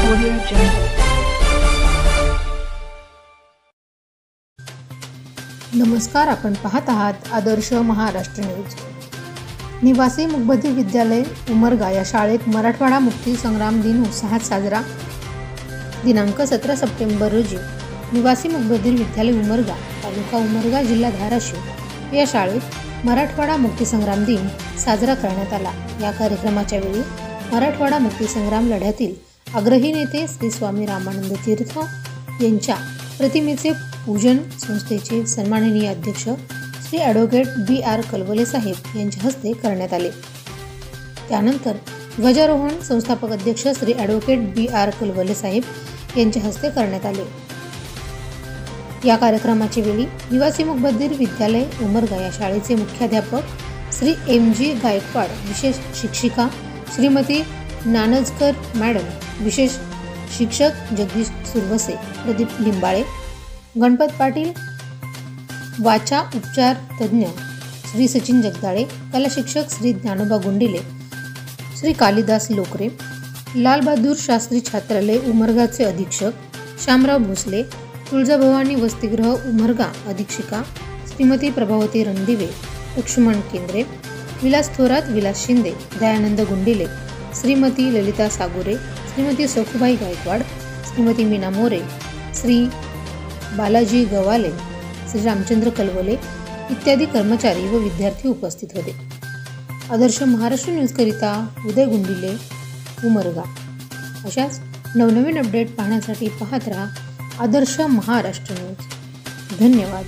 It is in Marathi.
Audio Jungle. नमस्कार, आपण पाहत आहात आदर्श महाराष्ट्र न्यूज। निवासी मुकबधीर विद्यालय उमरगा या शाळेत मराठवाडा मुक्ती संग्राम दिन उत्साहात साजरा। दिनांक 17 सप्टेंबर रोजी निवासी मुकबधीर विद्यालय उमरगा, तालुका उमरगा, जिल्हा धाराशिव या शाळेत मराठवाडा मुक्ती संग्राम दिन साजरा करण्यात आला। या कार्यक्रमाच्या वेळी मराठवाडा मुक्ती संग्राम लढ्यातील आग्रही नेते श्री स्वामी रामानंद तीर्थ यांच्या प्रतिमेचे पूजन संस्थेचे सन्माननीय अध्यक्ष श्री ॲडव्होकेट B.R. कलवले साहेब यांच्या हस्ते करण्यात आले। त्यानंतर ध्वजारोहण संस्थापक अध्यक्ष श्री ॲडव्होकेट B.R. कलवले साहेब यांच्या हस्ते करण्यात आले। या कार्यक्रमाच्या वेळी निवासी मुकबधीर विद्यालय उमरगा या शाळेचे मुख्याध्यापक श्री M.G. गायकवाड, विशेष शिक्षिका श्रीमती नानजकर मॅडम, विशेष शिक्षक जगदीश सुरवसे, प्रदीप लिंबाळे, गणपत पाटील, वाचा उपचार तज्ञ श्री सचिन जगदाळे, कला शिक्षक श्री ज्ञानोबा गुंडिले, श्री कालिदास लोकरे, लालबहादूर शास्त्री छात्रालय उमरगाचे अधीक्षक श्यामराव भोसले, तुळजाभवानी वसतिगृह उमरगा अधीक्षिका श्रीमती प्रभावती रणदिवे, लक्ष्मण केंद्रे, विलास थोरात, विलास शिंदे, दयानंद गुंडिले, श्रीमती ललिता सागुरे, श्रीमती सखुबाई गायकवाड, श्रीमती मीना मोरे, श्री बालाजी गवाले, श्री रामचंद्र कलवले इत्यादी कर्मचारी व विद्यार्थी उपस्थित होते। आदर्श महाराष्ट्र न्यूजकरिता उदय गुंडिले, उमरगा। अशाच नवनवीन अपडेट पाहण्यासाठी पाहत रहा आदर्श महाराष्ट्र न्यूज। धन्यवाद।